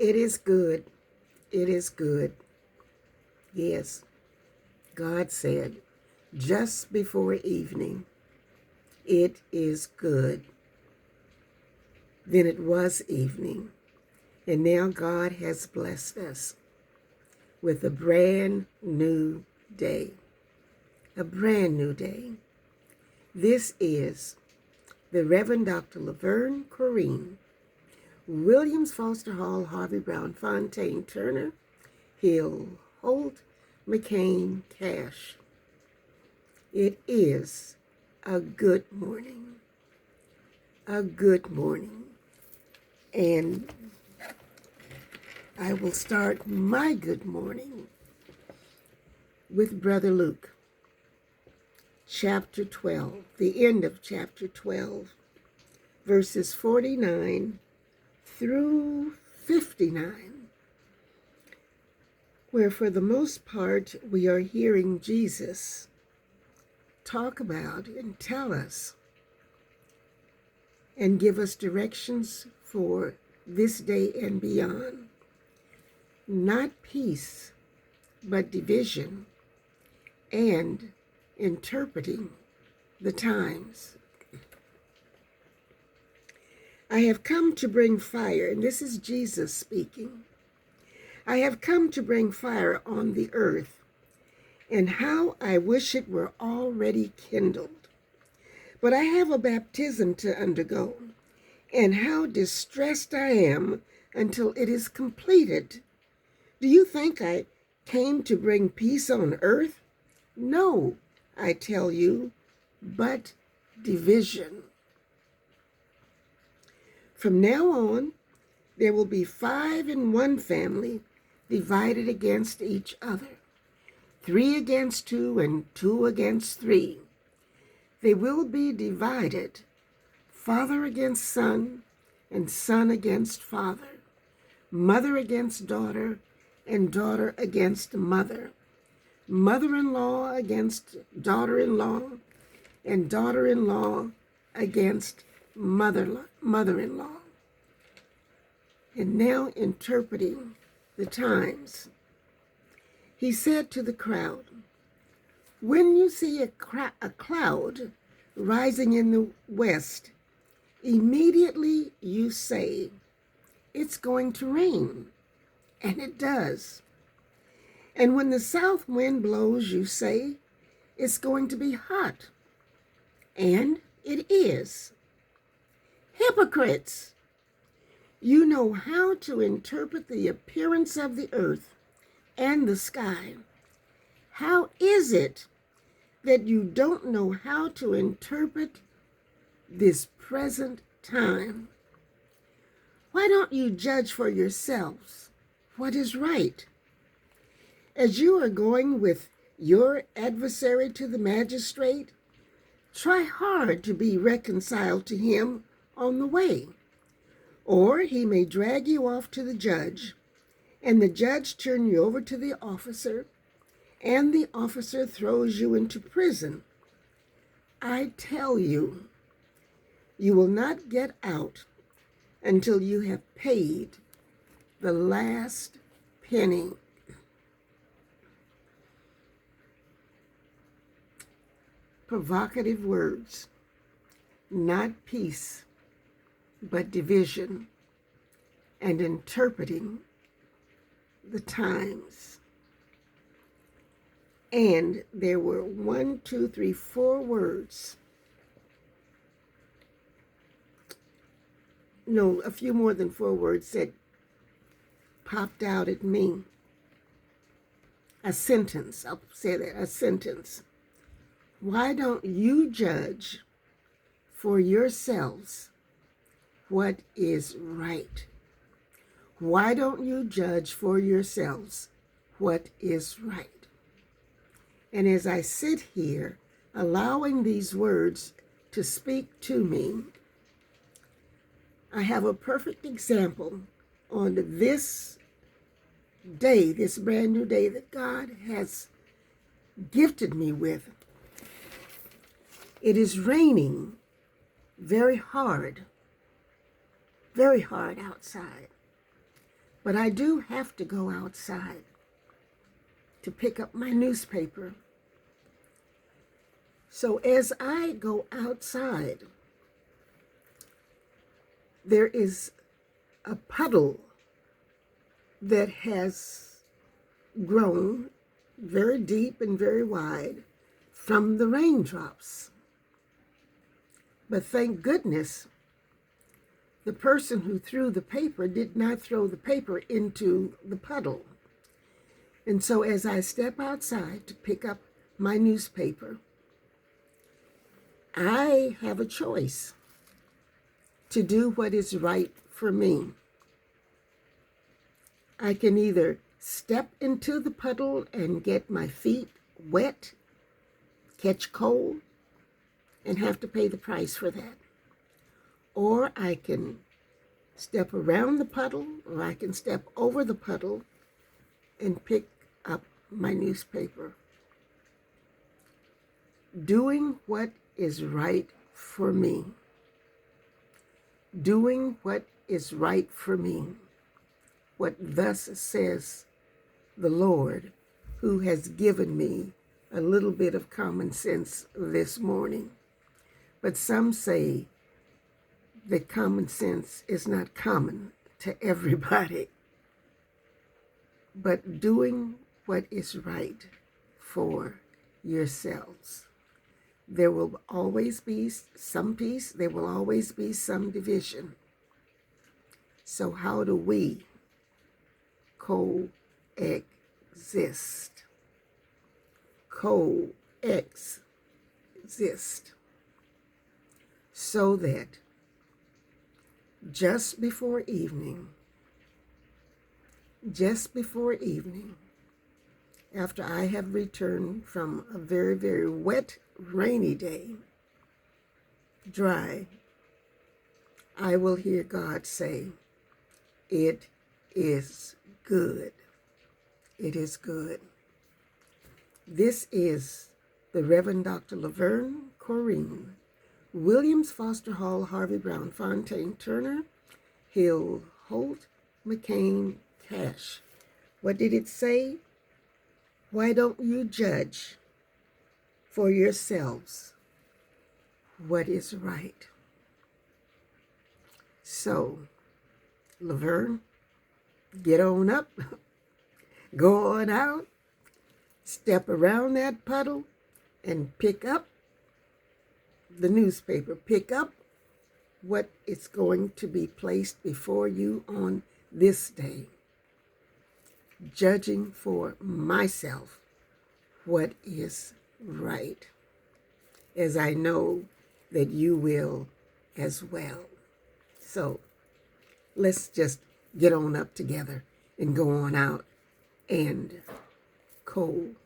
It is good. It is good. Yes, God said just before evening, it is good. Then it was evening, and now God has blessed us with a brand new day. A brand new day. This is the Reverend Dr. Laverne Corrine, Williams Foster Hall, Harvey Brown, Fontaine, Turner, Hill, Holt, McCain, Cash. It is a good morning. A good morning. And I will start my good morning with Brother Luke, chapter 12, the end of chapter 12, verses 49 through 59, where for the most part we are hearing Jesus talk about and tell us and give us directions for this day and beyond. Not peace, but division and interpreting the times. I have come to bring fire, and this is Jesus speaking. I have come to bring fire on the earth, and how I wish it were already kindled. But I have a baptism to undergo, and how distressed I am until it is completed. Do you think I came to bring peace on earth? No, I tell you, but division. From now on, there will be 5 in one family divided against each other, 3 against 2 and 2 against 3. They will be divided, father against son and son against father, mother against daughter and daughter against mother, mother-in-law against daughter-in-law, and daughter-in-law against mother-in-law. And now interpreting the times. He said to the crowd, when you see a cloud rising in the west, immediately you say, it's going to rain, and it does. And when the south wind blows, you say, it's going to be hot, and it is. Hypocrites! You know how to interpret the appearance of the earth and the sky. How is it that you don't know how to interpret this present time? Why don't you judge for yourselves what is right? As you are going with your adversary to the magistrate, try hard to be reconciled to him on the way, or he may drag you off to the judge, and the judge turn you over to the officer, and the officer throws you into prison. I tell you, you will not get out until you have paid the last penny. Provocative words, not peace, but division, and interpreting the times. And there were 4 words. No, a few more than 4 words that popped out at me. A sentence, I'll say that, a sentence. Why don't you judge for yourselves what is right? Why don't you judge for yourselves what is right? And as I sit here, allowing these words to speak to me, I have a perfect example on this day, this brand new day that God has gifted me with. It is raining very hard outside. But I do have to go outside to pick up my newspaper. So as I go outside, there is a puddle that has grown very deep and very wide from the raindrops. But thank goodness, the person who threw the paper did not throw the paper into the puddle. And so as I step outside to pick up my newspaper, I have a choice to do what is right for me. I can either step into the puddle and get my feet wet, catch cold, and have to pay the price for that. Or I can step around the puddle, or I can step over the puddle and pick up my newspaper. Doing what is right for me. Doing what is right for me. What thus says the Lord, who has given me a little bit of common sense this morning. But some say that common sense is not common to everybody. But doing what is right for yourselves. There will always be some peace. There will always be some division. So how do we coexist? Coexist. So that just before evening, after I have returned from a very, very wet, rainy day, dry, I will hear God say, "It is good. It is good." This is the Reverend Dr. Laverne Corrine, Williams, Foster Hall, Harvey Brown, Fontaine, Turner, Hill, Holt, McCain, Cash. What did it say? Why don't you judge for yourselves what is right? So, Laverne, get on up, go on out, step around that puddle, and pick up the newspaper. Pick up what is going to be placed before you on this day. Judging for myself what is right, as I know that you will as well. So let's just get on up together and go on out and coexist.